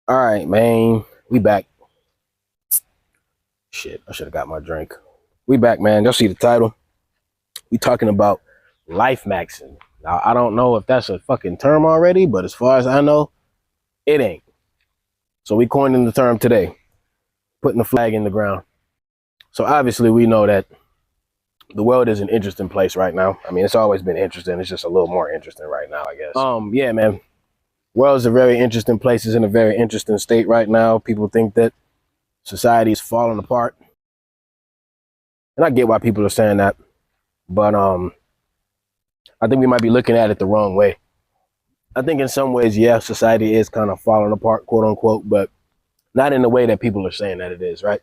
All right, man. We back. Shit, I should have got my drink. We back, man. Y'all see the title? We talking about life maxing. Now, I don't know if that's a fucking term already, but as far as I know, it ain't. So we coined the term today, putting the flag in the ground. So obviously we know that the world is an interesting place right now. I mean, it's always been interesting. It's just a little more interesting right now, I guess. Yeah, man. World's a very interesting place. It's in a very interesting state right now. People think that society is falling apart. And I get why people are saying that. But I think we might be looking at it the wrong way. I think in some ways, yeah, society is kind of falling apart, quote unquote, but not in the way that people are saying that it is, right?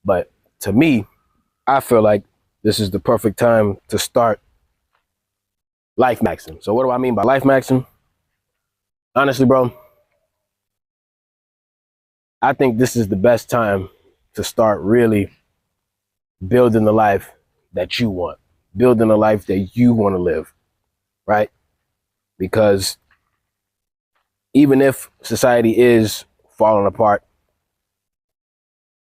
But to me, I feel like this is the perfect time to start life maxing. So what do I mean by life maxing? Honestly, bro, I think this is the best time to start really building the life that you want, building a life that you want to live, right? Because even if society is falling apart,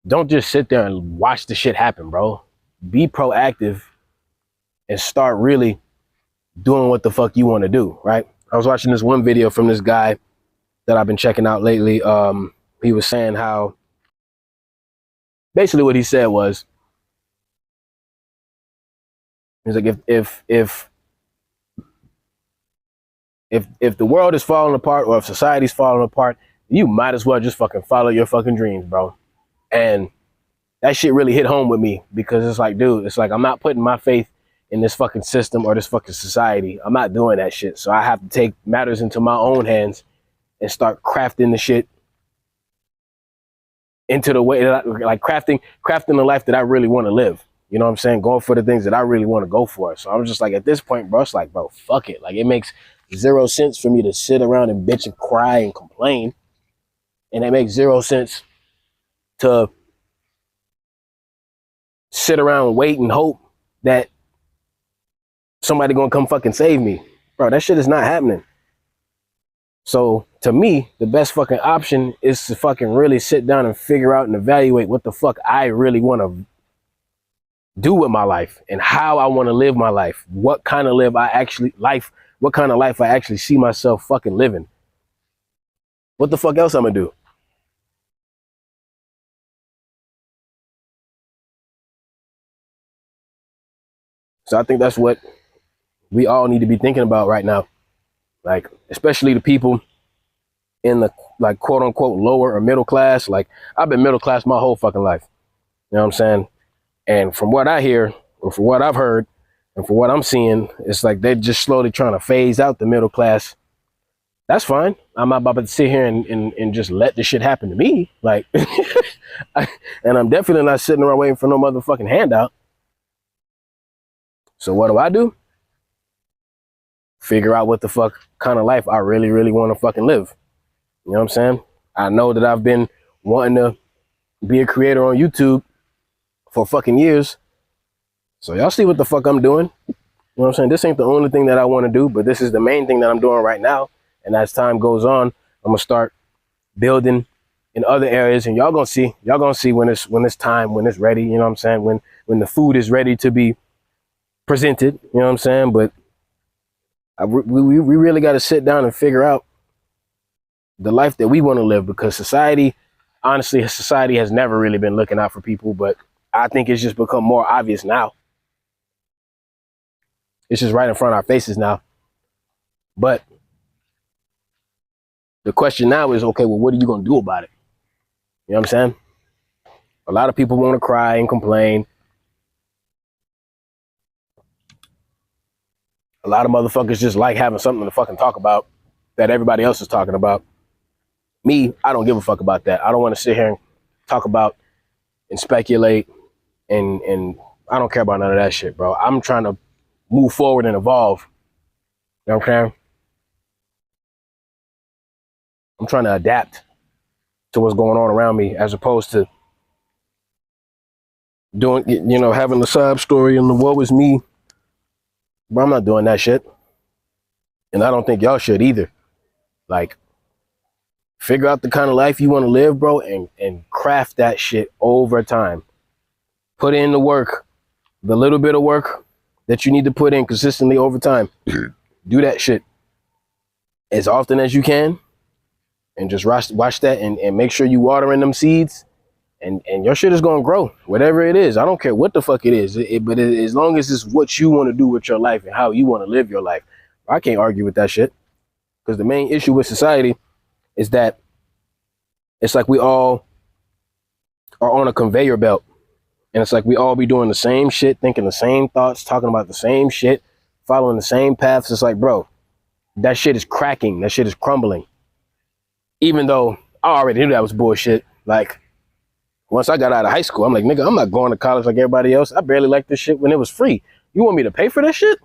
don't just sit there and watch the shit happen, bro. Be proactive and start really doing what the fuck you want to do, right? I was watching this one video from this guy that I've been checking out lately. He was saying how basically what he said was, he's like, if the world is falling apart or if society's falling apart, you might as well just fucking follow your fucking dreams, bro. And that shit really hit home with me because it's like, dude, it's like I'm not putting my faith in this fucking system or this fucking society. I'm not doing that shit. So I have to take matters into my own hands and start crafting the shit into the way that like crafting the life that I really want to live. You know what I'm saying? Going for the things that I really want to go for. So I'm just like, at this point, bro, it's like, bro, fuck it. Like, it makes zero sense for me to sit around and bitch and cry and complain. And it makes zero sense to sit around and wait and hope that somebody gonna come fucking save me. Bro, that shit is not happening. So to me, the best fucking option is to fucking really sit down and figure out and evaluate what the fuck I really want to do with my life and how I want to live my life. What kind of what kind of life I actually see myself fucking living. What the fuck else I'm gonna do? So I think that's what we all need to be thinking about right now. Like, especially the people in the like quote unquote lower or middle class. Like, I've been middle class my whole fucking life. You know what I'm saying? And from what I hear, or from what I've heard, and from what I'm seeing, it's like they're just slowly trying to phase out the middle class. That's fine. I'm not about to sit here and just let this shit happen to me. Like, and I'm definitely not sitting around waiting for no motherfucking handout. So what do? Figure out what the fuck kind of life I really, really want to fucking live. You know what I'm saying? I know that I've been wanting to be a creator on YouTube for fucking years. So y'all see what the fuck I'm doing. You know what I'm saying? This ain't the only thing that I want to do, but this is the main thing that I'm doing right now. And as time goes on, I'm gonna start building in other areas, and y'all gonna see when it's time, when it's ready. You know what I'm saying? When the food is ready to be presented. You know what I'm saying? But we really got to sit down and figure out the life that we want to live, because society, honestly, society has never really been looking out for people, but I think it's just become more obvious now. It's just right in front of our faces now. But the question now is, okay, well, what are you going to do about it? You know what I'm saying? A lot of people want to cry and complain. A lot of motherfuckers just like having something to fucking talk about that everybody else is talking about. Me, I don't give a fuck about that. I don't want to sit here and talk about and speculate and I don't care about none of that shit, bro. I'm trying to move forward and evolve. You know what I'm saying? I'm trying to adapt to what's going on around me, as opposed to doing, you know, having the sob story and the woe is me. But I'm not doing that shit. And I don't think y'all should either. Like, Figure out the kind of life you want to live, bro, and craft that shit over time. Put in the work, the little bit of work that you need to put in consistently over time. Do that shit as often as you can, and just watch that and make sure you watering them seeds, and your shit is gonna grow, whatever it is. I don't care what the fuck it is, but as long as it's what you want to do with your life and how you want to live your life, I can't argue with that shit. Because the main issue with society is that it's like we all are on a conveyor belt, and it's like we all be doing the same shit, thinking the same thoughts, talking about the same shit, following the same paths. It's like, bro, that shit is cracking, that shit is crumbling. Even though I already knew that was bullshit. Like, once I got out of high school, I'm like, nigga, I'm not going to college like everybody else. I barely liked this shit when it was free. You want me to pay for this shit?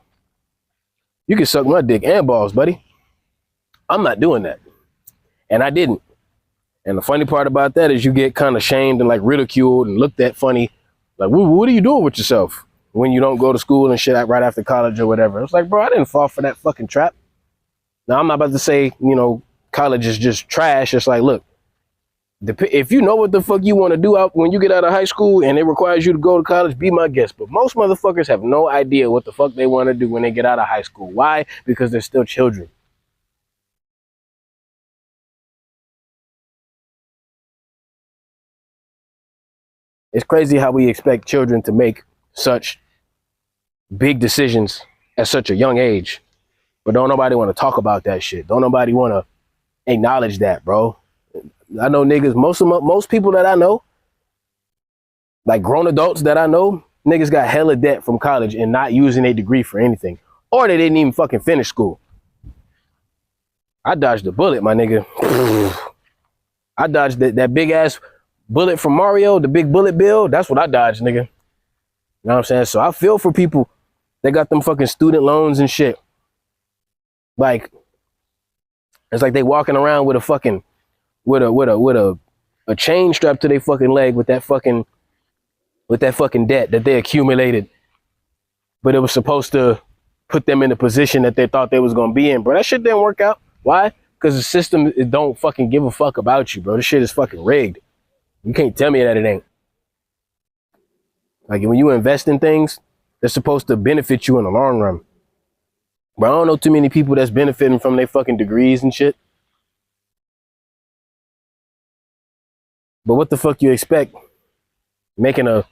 You can suck my dick and balls, buddy. I'm not doing that. And I didn't. And the funny part about that is you get kind of shamed and like ridiculed and looked at funny. Like, what are you doing with yourself when you don't go to school and shit right after college or whatever? It's like, bro, I didn't fall for that fucking trap. Now, I'm not about to say, college is just trash. It's like, look, if you know what the fuck you want to do when you get out of high school and it requires you to go to college, be my guest. But most motherfuckers have no idea what the fuck they want to do when they get out of high school. Why? Because they're still children. It's crazy how we expect children to make such big decisions at such a young age. But don't nobody want to talk about that shit. Don't nobody want to acknowledge that, bro. I know niggas, most people that I know, like grown adults that I know, niggas got hella debt from college and not using a degree for anything. Or they didn't even fucking finish school. I dodged a bullet, my nigga. I dodged that big ass bullet from Mario, the big bullet bill. That's what I dodged, nigga. You know what I'm saying? So I feel for people that got them fucking student loans and shit. Like, it's like they walking around with a fucking with a chain strapped to their fucking leg with that fucking debt that they accumulated, but it was supposed to put them in a position that they thought they was gonna be in, bro. That shit didn't work out. Why? Because the system, it don't fucking give a fuck about you, bro. This shit is fucking rigged. You can't tell me that it ain't. Like, when you invest in things, they're supposed to benefit you in the long run. But I don't know too many people that's benefiting from their fucking degrees and shit. But what the fuck you expect making a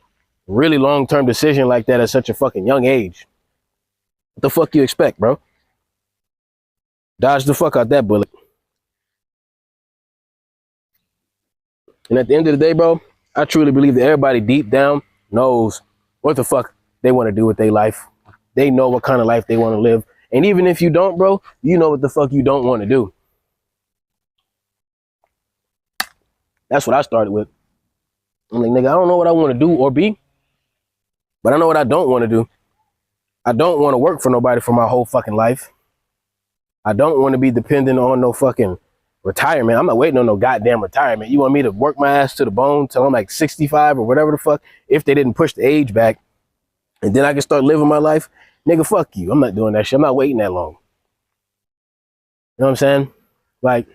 really long-term decision like that at such a fucking young age? What the fuck you expect, bro? Dodge the fuck out that bullet. And at the end of the day, bro, I truly believe that everybody deep down knows what the fuck they want to do with their life. They know what kind of life they want to live. And even if you don't, bro, you know what the fuck you don't want to do. That's what I started with. I'm like, nigga, I don't know what I want to do or be, but I know what I don't want to do. I don't want to work for nobody for my whole fucking life. I don't want to be dependent on no fucking retirement. I'm not waiting on no goddamn retirement. You want me to work my ass to the bone till I'm like 65 or whatever the fuck, if they didn't push the age back, and then I can start living my life? Nigga, fuck you. I'm not doing that shit. I'm not waiting that long. You know what I'm saying? Like,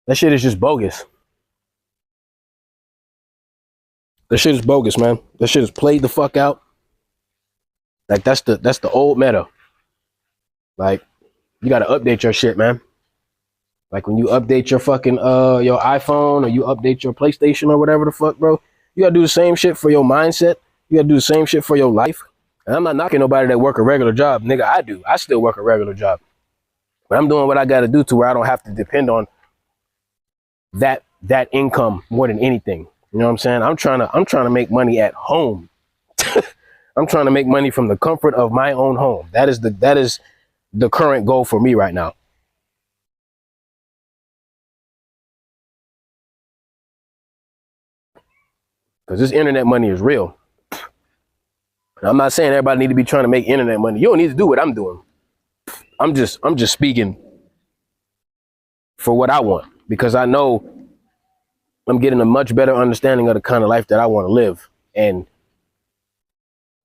that shit is just bogus. That shit is bogus, man. That shit is played the fuck out. Like, that's the old meta. Like, you gotta update your shit, man. Like, when you update your fucking your iPhone, or you update your PlayStation or whatever the fuck, bro, you gotta do the same shit for your mindset. You gotta do the same shit for your life. And I'm not knocking nobody that work a regular job. Nigga, I do. I still work a regular job. But I'm doing what I gotta do to where I don't have to depend on that income more than anything. You know what I'm saying? I'm trying to make money at home. I'm trying to make money from the comfort of my own home. That is the current goal for me right now. Because this internet money is real. And I'm not saying everybody need to be trying to make internet money. You don't need to do what I'm doing. I'm just speaking for what I want, because I know I'm getting a much better understanding of the kind of life that I want to live. And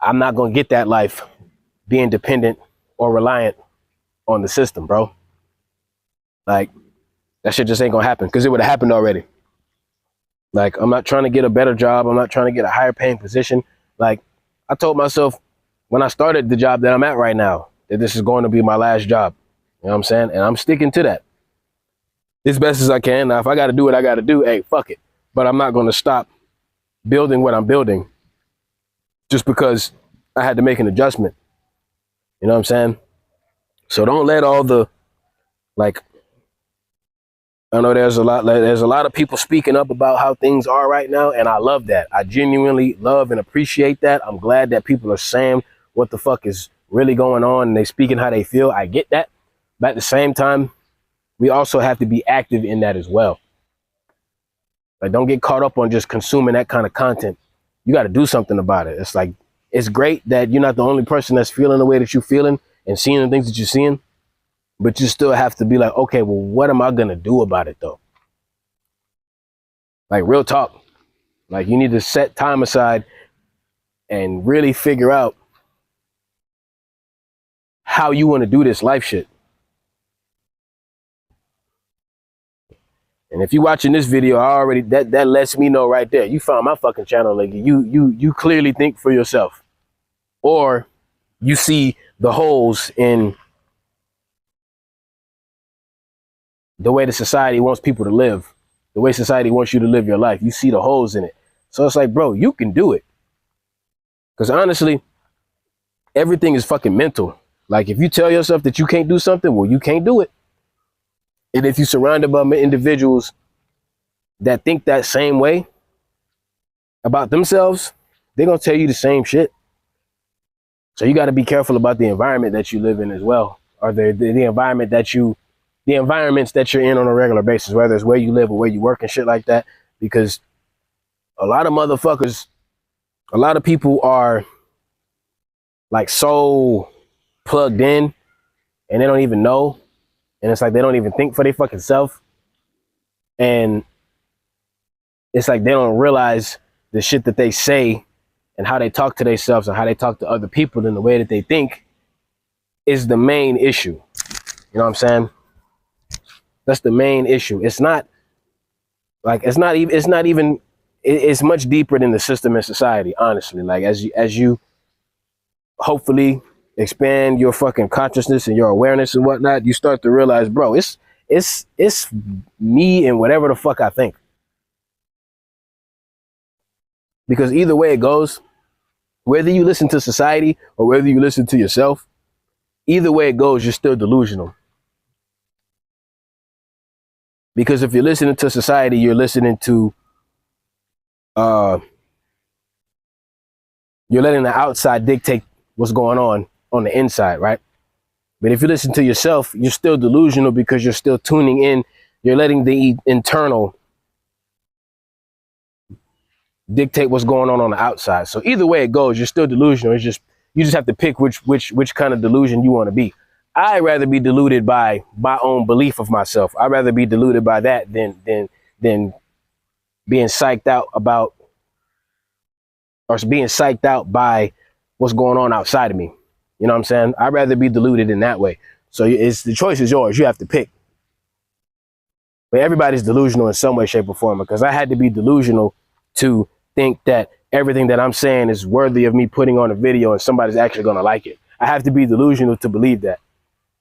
I'm not going to get that life being dependent or reliant on the system, bro. Like, That shit just ain't gonna happen because it would have happened already. Like, I'm not trying to get a better job. I'm not trying to get a higher paying position. Like, I told myself when I started the job that I'm at right now that this is going to be my last job. You know what I'm saying? And I'm sticking to that as best as I can. Now, if I got to do what I got to do, hey, fuck it. But I'm not going to stop building what I'm building just because I had to make an adjustment. You know what I'm saying? So don't let all the, like, I know there's a lot of people speaking up about how things are right now, and I love that. I genuinely love and appreciate that. I'm glad that people are saying what the fuck is really going on and they speaking how they feel. I get that. But at the same time, we also have to be active in that as well. Like, don't get caught up on just consuming that kind of content. You got to do something about it. It's like, it's great that you're not the only person that's feeling the way that you're feeling and seeing the things that you're seeing, but you still have to be like, okay, well, what am I going to do about it though? Like, real talk. Like, you need to set time aside and really figure out how you want to do this life shit. And if you're watching this video, I already, that lets me know right there. You found my fucking channel, like you clearly think for yourself, or you see the holes in the way the society wants people to live, the way society wants you to live your life. You see the holes in it. So it's like, bro, you can do it. Because honestly, everything is fucking mental. Like, if you tell yourself that you can't do something, well, you can't do it. And if you're surrounded by individuals that think that same way about themselves, they're going to tell you the same shit. So you got to be careful about the environment that you live in as well, or the environment that the environments that you're in on a regular basis, whether it's where you live or where you work and shit like that. Because a lot of motherfuckers, a lot of people are like so plugged in and they don't even know. And it's like they don't even think for their fucking self. And it's like they don't realize the shit that they say and how they talk to themselves and how they talk to other people and the way that they think is the main issue. You know what I'm saying? That's the main issue. It's not like, it's much deeper than the system and society, honestly. Like, as you hopefully expand your fucking consciousness and your awareness and whatnot, you start to realize, bro, it's me and whatever the fuck I think. Because either way it goes, whether you listen to society or whether you listen to yourself, either way it goes, you're still delusional. Because if you're listening to society, you're listening to, you're letting the outside dictate what's going on the inside, right? But if you listen to yourself, you're still delusional because you're still tuning in. You're letting the internal dictate what's going on the outside. So either way it goes, you're still delusional. It's just, you just have to pick which kind of delusion you want to be. I'd rather be deluded by my own belief of myself. I'd rather be deluded by that than being psyched out about, or being psyched out by what's going on outside of me. You know what I'm saying? I'd rather be deluded in that way. So it's, the choice is yours. You have to pick. But everybody's delusional in some way, shape, or form, because I had to be delusional to think that everything that I'm saying is worthy of me putting on a video and somebody's actually going to like it. I have to be delusional to believe that.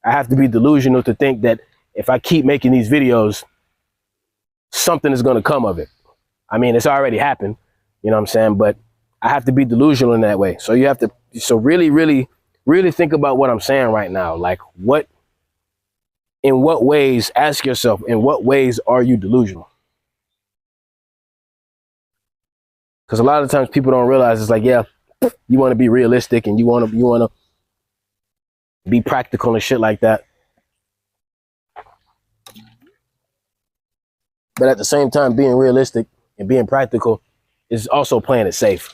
I have to be delusional to think that if I keep making these videos, something is going to come of it. I mean, it's already happened, you know what I'm saying? But I have to be delusional in that way. So you have to, so really, really, really think about what I'm saying right now. Like, in what ways, ask yourself, in what ways are you delusional? Because a lot of times people don't realize, it's like, yeah, you want to be realistic and you want to be practical and shit like that. But at the same time, being realistic and being practical is also playing it safe.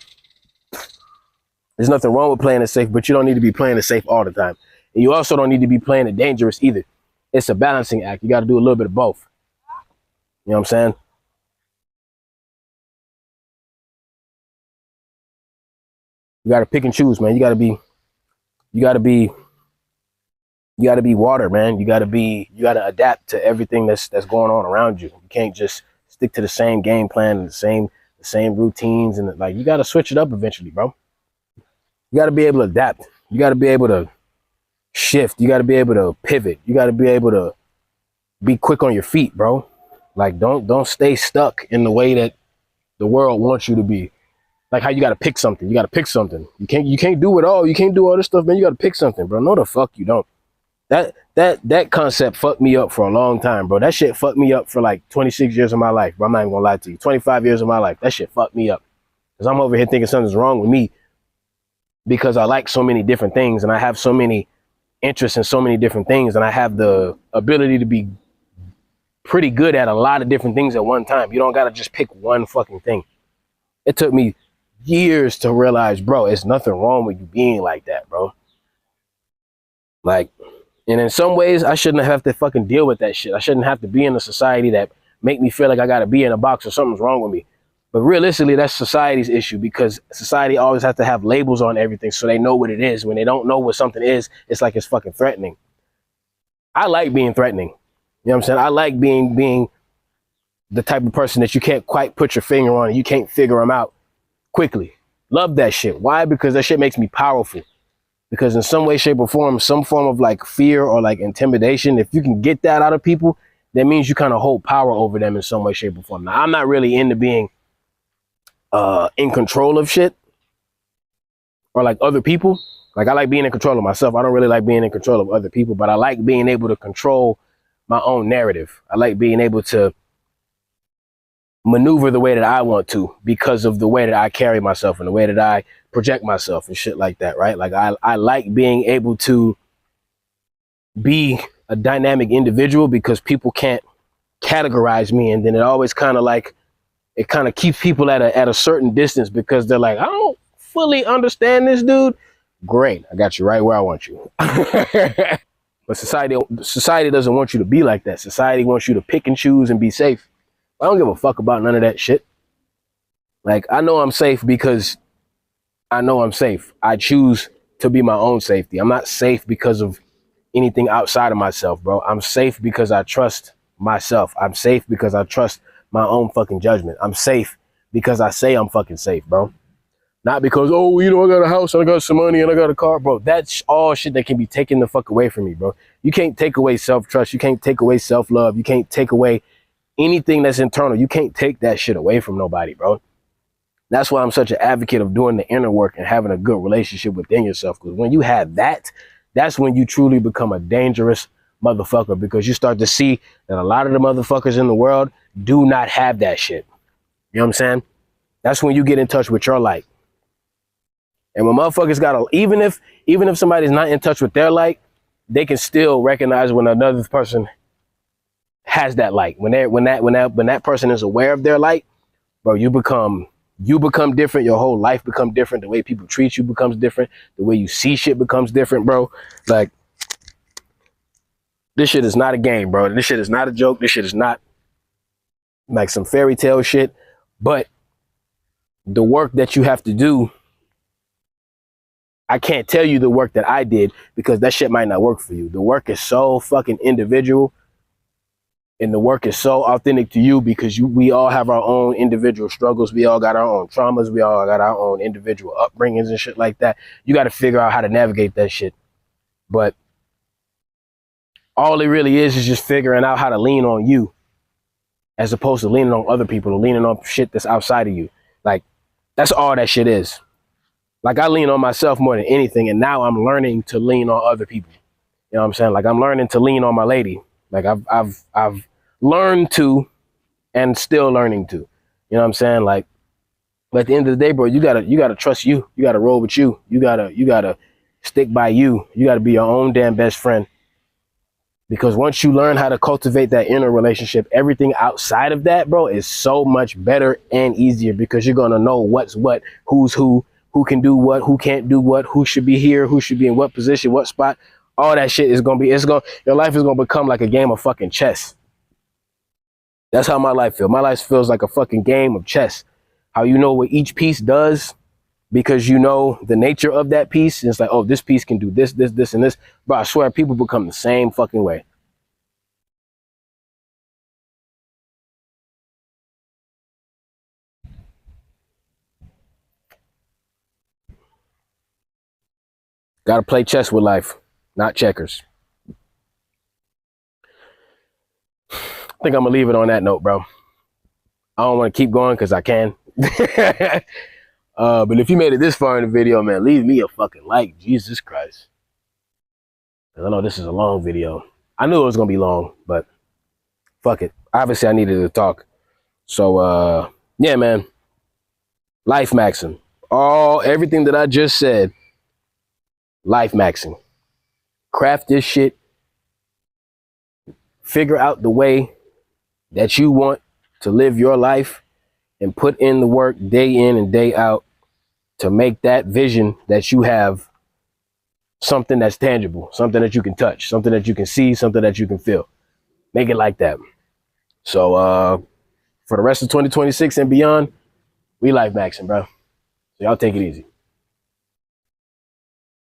There's nothing wrong with playing it safe, but you don't need to be playing it safe all the time. And you also don't need to be playing it dangerous either. It's a balancing act. You got to do a little bit of both. You know what I'm saying? You got to pick and choose, man. You got to be You got to be water, man. You got to adapt to everything that's going on around you. You can't just stick to the same game plan and the same routines, and like, you got to switch it up eventually, bro. You got to be able to adapt. You got to be able to shift. You got to be able to pivot. You got to be able to be quick on your feet, bro. Like, don't stay stuck in the way that the world wants you to be. Like how you got to pick something. You got to pick something. You can't do it all. You can't do all this stuff, man. You got to pick something, bro. No, the fuck you don't. That concept fucked me up for a long time, bro. That shit fucked me up for like 26 years of my life, bro. I'm not even gonna lie to you. 25 years of my life. That shit fucked me up. Because I'm over here thinking something's wrong with me because I like so many different things and I have so many interests in so many different things and I have the ability to be pretty good at a lot of different things at one time. You don't gotta just pick one fucking thing. It took me years to realize, bro, it's nothing wrong with you being like that, bro. Like, and in some ways, I shouldn't have to fucking deal with that shit. I shouldn't have to be in a society that make me feel like I gotta be in a box or something's wrong with me. But realistically, that's society's issue because society always has to have labels on everything so they know what it is. When they don't know what something is, it's like it's fucking threatening. I like being threatening. You know what I'm saying? I like being the type of person that you can't quite put your finger on and you can't figure them out quickly. Love that shit. Why? Because that shit makes me powerful. Because in some way, shape, or form, some form of like fear or like intimidation, if you can get that out of people, that means you kind of hold power over them in some way, shape, or form. Now, I'm not really into being in control of shit or like other people. Like, I like being in control of myself. I don't really like being in control of other people, but I like being able to control my own narrative. I like being able to maneuver the way that I want to because of the way that I carry myself and the way that I project myself and shit like that, right? Like, I like being able to be a dynamic individual because people can't categorize me, and then it always kind of like, it kind of keeps people at a certain distance because they're like, I don't fully understand this dude. Great, I got you right where I want you. But society doesn't want you to be like that. Society wants you to pick and choose and be safe. I don't give a fuck about none of that shit. Like, I know I'm safe because I know I'm safe. I choose to be my own safety. I'm not safe because of anything outside of myself, bro. I'm safe because I trust myself. I'm safe because I trust my own fucking judgment. I'm safe because I say I'm fucking safe, bro. Not because, oh, you know, I got a house and I got some money and I got a car, bro. That's all shit that can be taken the fuck away from me, bro. You can't take away self-trust. You can't take away self-love. You can't take away anything that's internal. You can't take that shit away from nobody, bro. That's why I'm such an advocate of doing the inner work and having a good relationship within yourself. Because when you have that, that's when you truly become a dangerous motherfucker, because you start to see that a lot of the motherfuckers in the world do not have that shit. You know what I'm saying? That's when you get in touch with your light. And when motherfuckers even if somebody's not in touch with their light, they can still recognize when another person has that light. When that person is aware of their light, bro, you become different. Your whole life becomes different. The way people treat you becomes different. The way you see shit becomes different, bro. Like, this shit is not a game, bro. This shit is not a joke. This shit is not like some fairy tale shit. But the work that you have to do, I can't tell you the work that I did because that shit might not work for you. The work is so fucking individual. And the work is so authentic to you because we all have our own individual struggles. We all got our own traumas. We all got our own individual upbringings and shit like that. You got to figure out how to navigate that shit. But all it really is just figuring out how to lean on you as opposed to leaning on other people or leaning on shit that's outside of you. Like, that's all that shit is. Like, I lean on myself more than anything, and now I'm learning to lean on other people. You know what I'm saying? Like, I'm learning to lean on my lady. Like, I've learned to and still learning to. You know what I'm saying? Like, but at the end of the day, bro, you gotta trust you. You gotta roll with you. You gotta stick by you. You gotta be your own damn best friend. Because once you learn how to cultivate that inner relationship, everything outside of that, bro, is so much better and easier because you're gonna know what's what, who's who can do what, who can't do what, who should be here, who should be in what position, what spot. All that shit is your life is gonna become like a game of fucking chess. That's how my life feels. My life feels like a fucking game of chess. How you know what each piece does because you know the nature of that piece. And it's like, oh, this piece can do this, this, this, and this. But I swear, people become the same fucking way. Gotta play chess with life, not checkers. I think I'm gonna leave it on that note, bro. I don't want to keep going because I can. But if you made it this far in the video, man, leave me a fucking like. Jesus Christ. I know this is a long video. I knew it was gonna be long, but fuck it. Obviously, I needed to talk. So, yeah, man. Life maxing. Everything that I just said, life maxing. Craft this shit. Figure out the way that you want to live your life and put in the work day in and day out to make that vision that you have something that's tangible, something that you can touch, something that you can see, something that you can feel. Make it like that. So for the rest of 2026 and beyond, we life maxing, bro. So y'all take it easy.